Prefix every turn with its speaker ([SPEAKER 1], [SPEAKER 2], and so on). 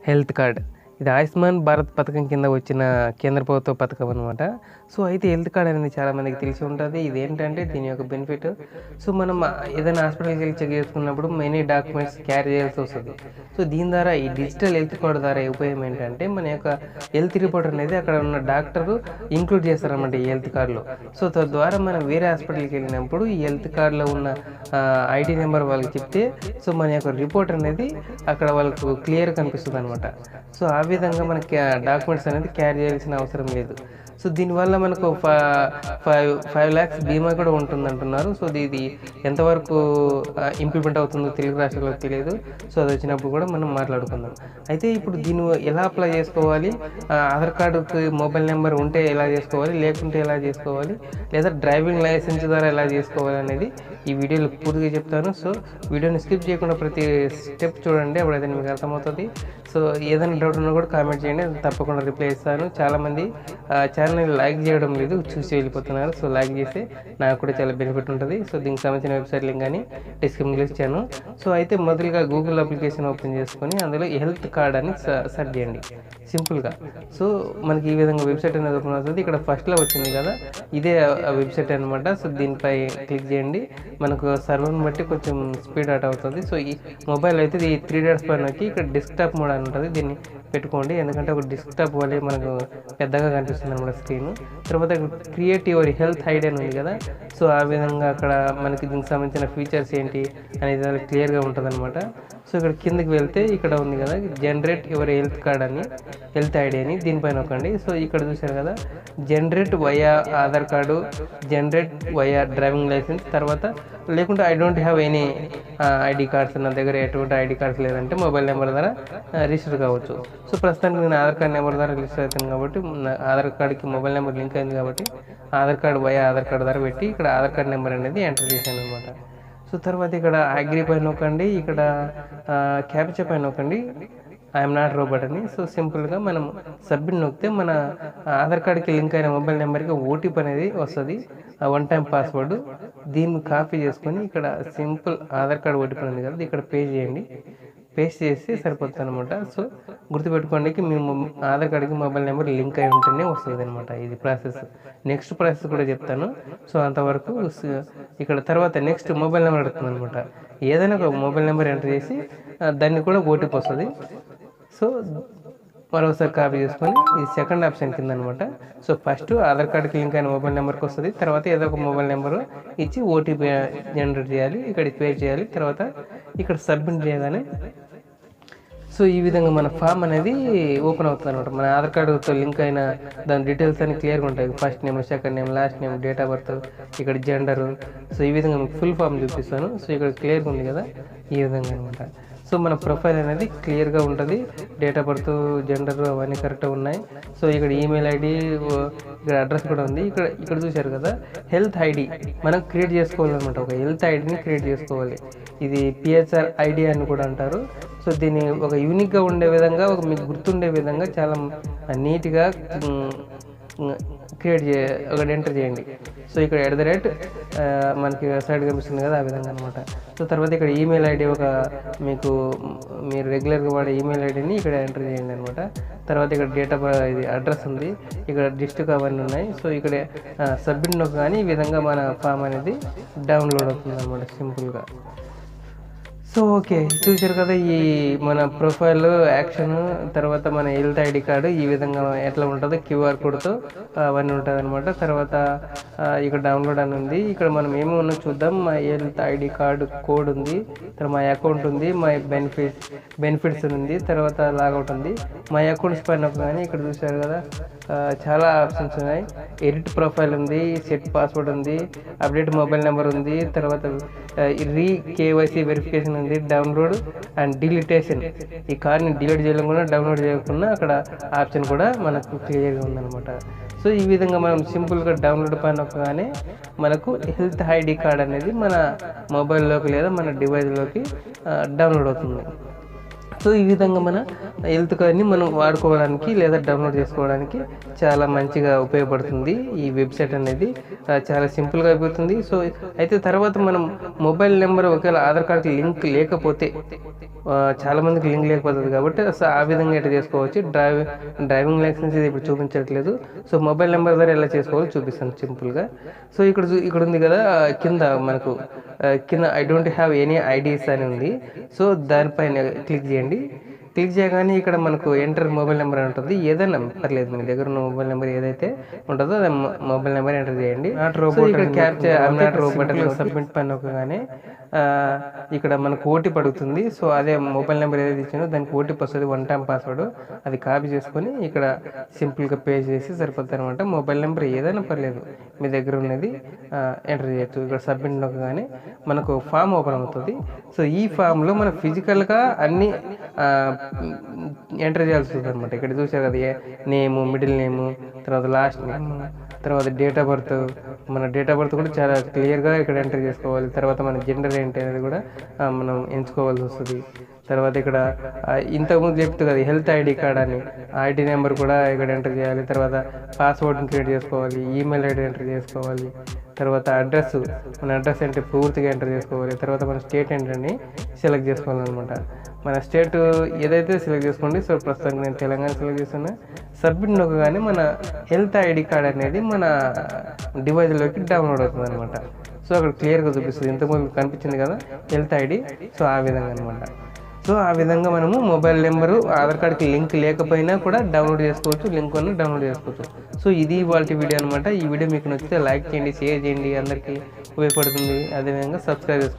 [SPEAKER 1] Health card. ఇది ఆయుష్మాన్ భారత్ పథకం కింద వచ్చిన కేంద్ర ప్రభుత్వ పథకం అనమాట. సో, అయితే హెల్త్ కార్డ్ అనేది చాలామందికి తెలిసి ఉంటది. ఇదేంటంటే దీని యొక్క బెనిఫిట్, సో, మనం ఏదైనా హాస్పిటల్‌కి వెళ్లి చెక్ చేసుకున్నప్పుడు మెనీ డాక్యుమెంట్స్ క్యారీ చేయాల్సి వస్తది. సో, దీని ద్వారా ఈ డిజిటల్ హెల్త్ కార్డ్ ద్వారా ఉపయోగం ఏంటంటే మన యొక్క హెల్త్ రిపోర్ట్ అనేది అక్కడ ఉన్న డాక్టరు ఇంక్లూడ్ చేస్తారనమాట ఈ హెల్త్ కార్డ్‌లో. సో, తద్వారా మనం వేరే హాస్పిటల్‌కి వెళ్ళినప్పుడు ఈ హెల్త్ కార్డ్‌లో ఉన్న ఐడీ నెంబర్ వాళ్ళకి చెప్తే సో, మన యొక్క రిపోర్ట్ అనేది అక్కడ వాళ్ళకు క్లియర్‌గా కనిపిస్తదనమాట. సో, ఆ విధంగా మనకి డాక్యుమెంట్స్ అనేది క్యారీ చేయాల్సిన అవసరం లేదు. సో, దీనివల్ల మనకు 5 lakhs బీమా కూడా ఉంటుందంటున్నారు. సో, ఇది ఎంతవరకు ఇంప్లిమెంట్ అవుతుందో తెలుగు రాష్ట్రాలకు తెలియదు. సో, అది వచ్చినప్పుడు కూడా మనం మాట్లాడుకుందాం. అయితే ఇప్పుడు దీన్ని ఎలా అప్లై చేసుకోవాలి, ఆధార్ కార్డుకి మొబైల్ నెంబర్ ఉంటే ఎలా చేసుకోవాలి, లేకుంటే ఎలా చేసుకోవాలి, లేదా డ్రైవింగ్ లైసెన్స్ ద్వారా ఎలా చేసుకోవాలి అనేది ఈ వీడియోలో పూర్తిగా చెప్తాను. సో, వీడియోని స్కిప్ చేయకుండా ప్రతి స్టెప్ చూడండి, అప్పుడైతే మీకు అర్థమవుతుంది. సో, ఏదైనా డౌట్ ఉన్నా కూడా కామెంట్ చేయండి, తప్పకుండా రిప్లై ఇస్తాను. చాలామంది ఛానల్ని లైక్ చేయడం లేదు, చూసి వెళ్ళిపోతున్నారు. సో, లైక్ చేస్తే నాకు కూడా చాలా బెనిఫిట్ ఉంటుంది. సో, దీనికి సంబంధించిన వెబ్సైట్ లింక్ కానీ డిస్క్రిప్షన్లో ఇచ్చాను. సో, అయితే మొదలుగా గూగుల్ అప్లికేషన్ ఓపెన్ చేసుకొని అందులో హెల్త్ కార్డ్ అని సెర్చ్ చేయండి సింపుల్గా. సో, మనకి ఈ విధంగా వెబ్సైట్ అనేది ఓపెన్ అవుతుంది. ఇక్కడ ఫస్ట్లో వచ్చింది కదా, ఇదే వెబ్సైట్ అనమాట. సో, దీనిపై క్లిక్ చేయండి. మనకు సర్వర్ని బట్టి కొంచెం స్పీడ్ అవుట్ అవుతుంది. సో, ఈ మొబైల్ అయితే ఈ 3 డాట్స్ పైన ఇక్కడ డెస్క్టాప్ మోడ్ అని ఉంటుంది, దీన్ని పెట్టుకోండి. ఎందుకంటే ఒక డెస్క్టాప్ వల్లే మనకు పెద్దగా కనిపిస్తుంది అనమాట స్క్రీన్. తర్వాత క్రియేట్ యువర్ హెల్త్ ఐడి అని ఉంది కదా, సో ఆ విధంగా అక్కడ మనకి దీనికి సంబంధించిన ఫీచర్స్ ఏంటి అనేది క్లియర్గా ఉంటుంది అనమాట. సో, ఇక్కడ కిందకి వెళ్తే ఇక్కడ ఉంది కదా జనరేట్ యువర్ హెల్త్ కార్డ్ అని, హెల్త్ ఐడి అని, దీనిపైన నొక్కండి. సో, ఇక్కడ చూశారు కదా generate via Aadhaar card, generate via driving licence, తర్వాత లేకుంటే I don't have any ID cards, నా దగ్గర ఎటువంటి ఐడి కార్డ్స్ లేదంటే మొబైల్ నెంబర్ ద్వారా రిజిస్టర్ కావచ్చు. సో, ప్రస్తుతానికి నేను ఆధార్ కార్డ్ నెంబర్ ద్వారా రిజిస్టర్ అవుతాను కాబట్టి ఆధార్ కార్డుకి మొబైల్ నెంబర్ లింక్ అయింది కాబట్టి Aadhaar card via Aadhaar card ద్వారా పెట్టి ఇక్కడ ఆధార్ కార్డ్ నెంబర్ అనేది ఎంటర్ చేశాను అనమాట. సో, తర్వాత ఇక్కడ అగ్రీ పైన నొక్కండి, ఇక్కడ క్యాప్చా పైన నొక్కండి, ఐఎమ్ నాట్ రోబోట్ అని. సో, సింపుల్గా మనం సబ్మిట్ నొక్కితే మన ఆధార్ కార్డ్కి లింక్ అయిన మొబైల్ నెంబర్కి ఓటీపీ అనేది వస్తుంది, 1 టైం పాస్వర్డ్. దీన్ని కాపీ చేసుకొని ఇక్కడ సింపుల్ ఆధార్ కార్డ్ ఓటీపీ ఉంది కదా ఇక్కడ పేస్ట్ చేయండి. పేస్ట్ చేస్తే సరిపోతుంది అనమాట. సో, గుర్తుపెట్టుకోండి మీ ఆధార్ కార్డుకి మొబైల్ నెంబర్ లింక్ అయి ఉంటేనే వస్తుంది అనమాట. ఇది ప్రాసెస్. నెక్స్ట్ ప్రాసెస్ కూడా చెప్తాను. సో, అంతవరకు ఇక్కడ తర్వాత నెక్స్ట్ మొబైల్ నెంబర్ అడుగుతుంది అనమాట. ఏదైనా ఒక మొబైల్ నెంబర్ ఎంటర్ చేసి దాన్ని కూడా ఓటీపీ వస్తుంది. సో, మరోసారి కాపీ చేసుకొని ఇది సెకండ్ ఆప్షన్ కింద అనమాట. సో, ఫస్ట్ ఆధార్ కార్డుకి లింక్ అయిన మొబైల్ నెంబర్కి వస్తుంది, తర్వాత ఏదో ఒక మొబైల్ నెంబరు ఇచ్చి ఓటీపీ జనరేట్ చేయాలి, ఇక్కడ పే చేయాలి, తర్వాత ఇక్కడ సబ్మిట్ చేయగానే సో ఈ విధంగా మన ఫామ్ అనేది ఓపెన్ అవుతుంది అనమాట. మన ఆధార్ కార్డుతో లింక్ అయిన దాని డీటెయిల్స్ అన్ని క్లియర్గా ఉంటాయి. First name, second name, last name, date of birth, ఇక్కడ జెండరు. సో, ఈ విధంగా మీకు ఫుల్ ఫామ్ చూపిస్తాను. సో, ఇక్కడ క్లియర్గా ఉంది కదా ఈ విధంగా అనమాట. సో, మన ప్రొఫైల్ అనేది క్లియర్గా ఉంటుంది, డేట్ ఆఫ్ బర్త్, జెండర్ అవన్నీ కరెక్ట్గా ఉన్నాయి. సో, ఇక్కడ ఈమెయిల్ ఐడి, ఇక్కడ అడ్రస్ కూడా ఉంది. ఇక్కడ చూశారు కదా హెల్త్ ఐడి మనం క్రియేట్ చేసుకోవాలన్నమాట. ఒక హెల్త్ ఐడిని క్రియేట్ చేసుకోవాలి. ఇది పిహెచ్ఆర్ ఐడి అని కూడా అంటారు. సో, దీన్ని ఒక యూనిక్గా ఉండే విధంగా, ఒక మీకు గుర్తుండే విధంగా చాలా నీట్గా క్రియేట్ ఒకటి ఎంటర్ చేయండి. సో, ఇక్కడ @ మనకి సైడ్ కనిపిస్తుంది కదా ఆ విధంగా అనమాట. సో, తర్వాత ఇక్కడ ఈమెయిల్ ఐడి, ఒక మీరు రెగ్యులర్గా వాడే ఈమెయిల్ ఐడిని ఇక్కడ ఎంటర్ చేయండి అనమాట. తర్వాత ఇక్కడ డేట్ ఆఫ్ ఇది అడ్రస్ ఉంది, ఇక్కడ డిస్ట్రిక్ట్ అవన్నీ ఉన్నాయి. సో, ఇక్కడ సబ్మిట్ నొక్క కానీ ఈ విధంగా మన ఫామ్ అనేది డౌన్లోడ్ అవుతుంది అనమాట సింపుల్గా. సో, ఓకే, చూసారు కదా ఈ మన ప్రొఫైల్ యాక్షన్, తర్వాత మన హెల్త్ ఐడి కార్డు ఈ విధంగా ఎట్లా ఉంటుందో క్యూఆర్ కోడ్తో అవన్నీ ఉంటుంది అనమాట. తర్వాత ఇక్కడ డౌన్లోడ్ అని ఉంది. ఇక్కడ మనం ఏమి ఉన్నా చూద్దాం. My health ID card code ఉంది, తర్వాత మై అకౌంట్ ఉంది, మై బెనిఫిట్స్ ఉంది, తర్వాత లాగౌట్ ఉంది. మై అకౌంట్స్ పైన కానీ ఇక్కడ చూసారు కదా చాలా ఆప్షన్స్ ఉన్నాయి. ఎడిట్ ప్రొఫైల్ ఉంది, సెట్ పాస్వర్డ్ ఉంది, అప్డేట్ మొబైల్ నెంబర్ ఉంది, తర్వాత కేవైసీ వెరిఫికేషన్ ఉంది, డౌన్లోడ్ అండ్ డిలీటేషన్. ఈ కార్డ్ని డిలీట్ చేయకుండా డౌన్లోడ్ చేయకుండా అక్కడ ఆప్షన్ కూడా మనకు క్లియర్గా ఉందన్నమాట. సో, ఈ విధంగా మనం సింపుల్గా డౌన్లోడ్ పైన నొక్కగానే మనకు హెల్త్ ఐడి కార్డ్ అనేది మన మొబైల్లోకి లేదా మన డివైస్లోకి డౌన్లోడ్ అవుతుంది. సో ఈ విధంగా మన హెల్త్ కార్డ్ని మనం వాడుకోవడానికి లేదా డౌన్లోడ్ చేసుకోవడానికి చాలా మంచిగా ఉపయోగపడుతుంది ఈ వెబ్సైట్ అనేది. చాలా సింపుల్గా అయిపోతుంది. సో అయితే తర్వాత మనం మొబైల్ నెంబర్ ఒకవేళ ఆధార్ కార్డ్కి లింక్ లేకపోతే, చాలామందికి లింక్ లేకపోతుంది కాబట్టి సో ఆ విధంగా ఎట్లా చేసుకోవచ్చు. డ్రైవింగ్ లైసెన్స్ ఇది ఇప్పుడు చూపించట్లేదు. సో మొబైల్ నెంబర్ ద్వారా ఎలా చేసుకోవాలో చూపిస్తాను సింపుల్గా. సో ఇక్కడ ఉంది కదా కింద మనకు కింద I don't have any IDs అని ఉంది. సో దానిపైన క్లిక్ చేయండి. క్లిక్ చేయగానే ఇక్కడ మనకు ఎంటర్ మొబైల్ నెంబర్ అని ఉంటుంది. ఏదైనా పర్లేదు, మీ దగ్గర ఉన్న మొబైల్ నెంబర్ ఏదైతే ఉంటుందో అది మొబైల్ నెంబర్ ఎంటర్ చేయండి. ఇక్కడ క్యాప్చర్ సబ్మిట్ పైన నొక్కగానే ఇక్కడ మనకు ఓటీపీ అడుగుతుంది. సో అదే మొబైల్ నెంబర్ ఏదైతే ఇచ్చిందో దానికి ఓటీపీ వస్తుంది, 1 టైం పాస్వర్డ్. అది కాపీ చేసుకొని ఇక్కడ సింపుల్గా పే చేసి సరిపోతుంది అనమాట. మొబైల్ నెంబర్ ఏదైనా పర్లేదు మీ దగ్గర ఉన్నది ఎంటర్ చేయొచ్చు. ఇక్కడ సబ్మిట్ నొక్కగానే మనకు ఫామ్ ఓపెన్ అవుతుంది. సో ఈ ఫామ్లో మనం ఫిజికల్గా అన్నీ ఎంటర్ చేయాల్సి ఉంటుంది అనమాట. ఇక్కడ చూసారు కదా, నేము, మిడిల్ నేము, తర్వాత లాస్ట్ నేమ్, తర్వాత డేట్ ఆఫ్ బర్త్. మన డేట్ ఆఫ్ బర్త్ కూడా చాలా క్లియర్గా ఇక్కడ ఎంటర్ చేసుకోవాలి. తర్వాత మన జెండర్ ఏంటి అనేది కూడా మనం ఎంచుకోవాల్సి వస్తుంది. తర్వాత ఇక్కడ ఇంతకుముందు చెప్తూ కదా హెల్త్ ఐడి కార్డ్ అని, ఐడి నెంబర్ కూడా ఇక్కడ ఎంటర్ చేయాలి. తర్వాత పాస్వర్డ్ని క్రియేట్ చేసుకోవాలి, ఈమెయిల్ ఐడి ఎంటర్ చేసుకోవాలి. తర్వాత అడ్రస్, మన అడ్రస్ అంటే పూర్తిగా ఎంటర్ చేసుకోవాలి. తర్వాత మన స్టేట్ ఏంటని సెలెక్ట్ చేసుకోవాలన్నమాట. మన స్టేట్ ఏదైతే సెలెక్ట్ చేసుకోండి. సో ప్రస్తుతానికి నేను తెలంగాణ సెలెక్ట్ చేస్తున్నా. సబ్మిట్ నొక్కగానే మన హెల్త్ ఐడి కార్డ్ అనేది మన డివైజ్లోకి డౌన్లోడ్ అవుతుంది అనమాట. సో అక్కడ క్లియర్గా చూపిస్తుంది. ఇంతకుముందు కనిపించింది కదా హెల్త్ ఐడి. సో ఆ విధంగా అనమాట. సో ఆ విధంగా మనము మొబైల్ నెంబరు ఆధార్ కార్డ్కి లింక్ లేకపోయినా కూడా డౌన్లోడ్ చేసుకోవచ్చు, లింక్ ఉన్న డౌన్లోడ్ చేసుకోవచ్చు. సో ఇది ఇవాళ వీడియో అనమాట. ఈ వీడియో మీకు నచ్చితే లైక్ చేయండి, షేర్ చేయండి, అందరికీ ఉపయోగపడుతుంది. అదేవిధంగా సబ్స్క్రైబ్ చేసుకోండి.